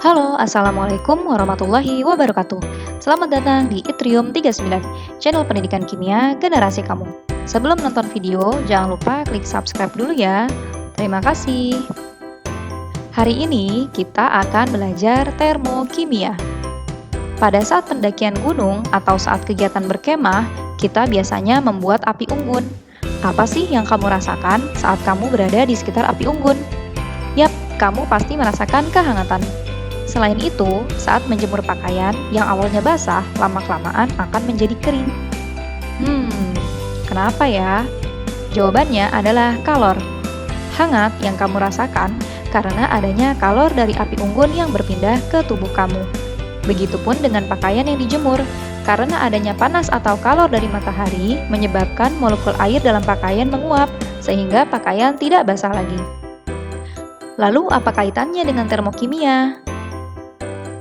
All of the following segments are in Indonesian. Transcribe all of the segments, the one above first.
Halo, Assalamualaikum warahmatullahi wabarakatuh. Selamat datang di Itrium 39, channel pendidikan kimia generasi kamu. Sebelum nonton video, jangan lupa klik subscribe dulu ya. Terima kasih. Hari ini kita akan belajar termokimia. Pada saat pendakian gunung atau saat kegiatan berkemah, kita biasanya membuat api unggun. Apa sih yang kamu rasakan saat kamu berada di sekitar api unggun? Yap, kamu pasti merasakan kehangatan. Selain itu, saat menjemur pakaian yang awalnya basah, lama-kelamaan akan menjadi kering. Kenapa ya? Jawabannya adalah kalor. Hangat yang kamu rasakan karena adanya kalor dari api unggun yang berpindah ke tubuh kamu. Begitupun dengan pakaian yang dijemur, karena adanya panas atau kalor dari matahari menyebabkan molekul air dalam pakaian menguap, sehingga pakaian tidak basah lagi. Lalu apa kaitannya dengan termokimia?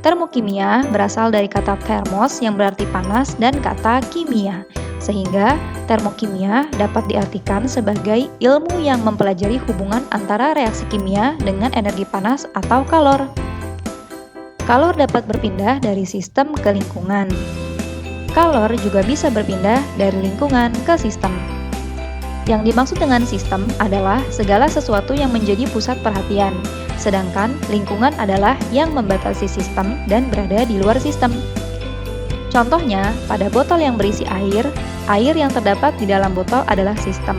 Termokimia berasal dari kata thermos yang berarti panas dan kata kimia, sehingga termokimia dapat diartikan sebagai ilmu yang mempelajari hubungan antara reaksi kimia dengan energi panas atau kalor. Kalor dapat berpindah dari sistem ke lingkungan. Kalor juga bisa berpindah dari lingkungan ke sistem. Yang dimaksud dengan sistem adalah segala sesuatu yang menjadi pusat perhatian, sedangkan lingkungan adalah yang membatasi sistem dan berada di luar sistem. Contohnya, pada botol yang berisi air yang terdapat di dalam botol adalah sistem.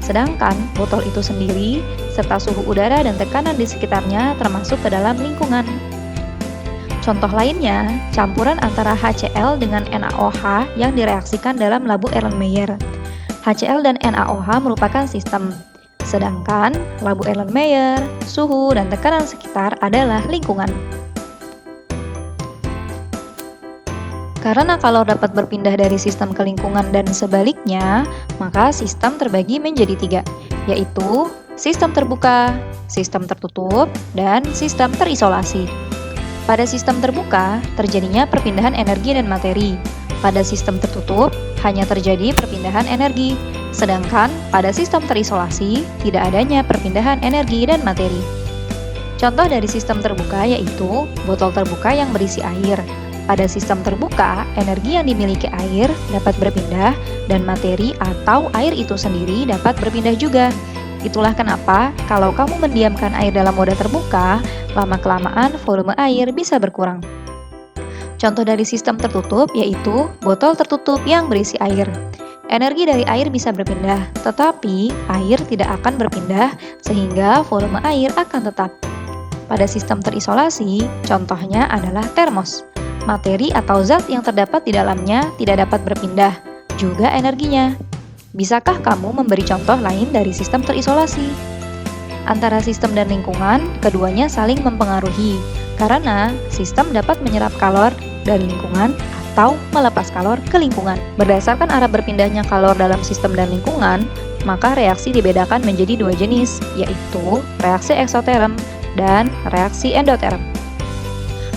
Sedangkan botol itu sendiri, serta suhu udara dan tekanan di sekitarnya termasuk ke dalam lingkungan. Contoh lainnya, campuran antara HCl dengan NaOH yang direaksikan dalam labu Erlenmeyer. HCl dan NaOH merupakan sistem, sedangkan labu Erlenmeyer, suhu, dan tekanan sekitar adalah lingkungan. Karena kalor dapat berpindah dari sistem ke lingkungan dan sebaliknya, maka sistem terbagi menjadi 3, yaitu sistem terbuka, sistem tertutup, dan sistem terisolasi. Pada sistem terbuka, terjadinya perpindahan energi dan materi. Pada sistem tertutup, hanya terjadi perpindahan energi, sedangkan pada sistem terisolasi tidak adanya perpindahan energi dan materi. Contoh dari sistem terbuka yaitu botol terbuka yang berisi air. Pada sistem terbuka, energi yang dimiliki air dapat berpindah dan materi atau air itu sendiri dapat berpindah juga. Itulah kenapa kalau kamu mendiamkan air dalam wadah terbuka, lama-kelamaan volume air bisa berkurang. Contoh dari sistem tertutup yaitu botol tertutup yang berisi air. Energi dari air bisa berpindah, tetapi air tidak akan berpindah sehingga volume air akan tetap. Pada sistem terisolasi, contohnya adalah termos. Materi atau zat yang terdapat di dalamnya tidak dapat berpindah, juga energinya. Bisakah kamu memberi contoh lain dari sistem terisolasi? Antara sistem dan lingkungan, keduanya saling mempengaruhi, karena sistem dapat menyerap kalor dari lingkungan atau melepas kalor ke lingkungan. Berdasarkan arah berpindahnya kalor dalam sistem dan lingkungan, maka reaksi dibedakan menjadi 2 jenis, yaitu reaksi eksoterm dan reaksi endoterm.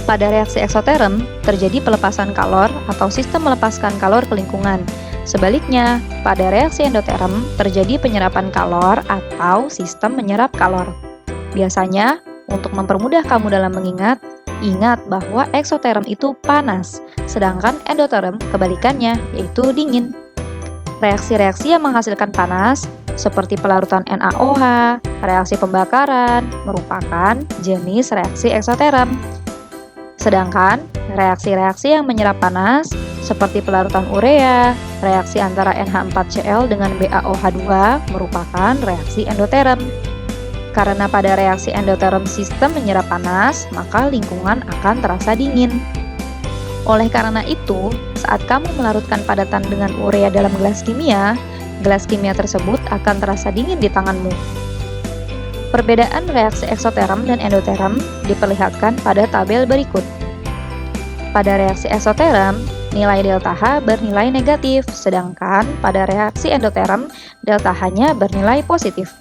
Pada reaksi eksoterm, terjadi pelepasan kalor atau sistem melepaskan kalor ke lingkungan. Sebaliknya, pada reaksi endoterm, terjadi penyerapan kalor atau sistem menyerap kalor. Biasanya, untuk mempermudah kamu dalam mengingat, ingat bahwa eksoterm itu panas, sedangkan endoterm kebalikannya, yaitu dingin. Reaksi-reaksi yang menghasilkan panas, seperti pelarutan NaOH, reaksi pembakaran, merupakan jenis reaksi eksoterm. Sedangkan reaksi-reaksi yang menyerap panas, seperti pelarutan urea, reaksi antara NH4Cl dengan BaOH2 merupakan reaksi endoterm. Karena pada reaksi endoterm sistem menyerap panas, maka lingkungan akan terasa dingin. Oleh karena itu, saat kamu melarutkan padatan dengan urea dalam gelas kimia tersebut akan terasa dingin di tanganmu. Perbedaan reaksi eksoterm dan endoterm diperlihatkan pada tabel berikut. Pada reaksi eksoterm, nilai delta H bernilai negatif, sedangkan pada reaksi endoterm, delta H-nya bernilai positif.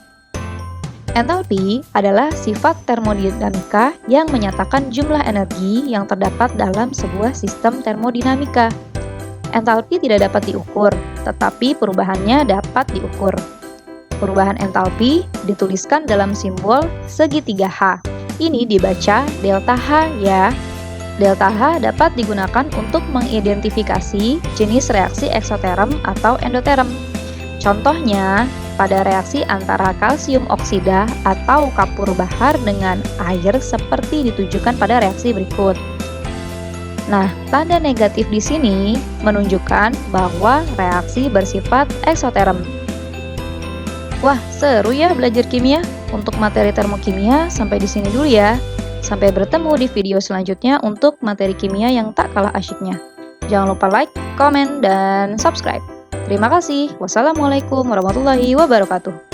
Entalpi adalah sifat termodinamika yang menyatakan jumlah energi yang terdapat dalam sebuah sistem termodinamika. Entalpi tidak dapat diukur, tetapi perubahannya dapat diukur. Perubahan entalpi dituliskan dalam simbol segitiga H, Ini dibaca delta H ya. Delta H dapat digunakan untuk mengidentifikasi jenis reaksi eksoterm atau endoterm. Contohnya, pada reaksi antara kalsium oksida atau kapur bahar dengan air seperti ditujukan pada reaksi berikut. Nah, tanda negatif di sini menunjukkan bahwa reaksi bersifat eksoterm. Wah, seru ya belajar kimia. Untuk materi termokimia sampai di sini dulu ya. Sampai bertemu di video selanjutnya untuk materi kimia yang tak kalah asyiknya. Jangan lupa like, komen, dan subscribe. Terima kasih. Wassalamualaikum warahmatullahi wabarakatuh.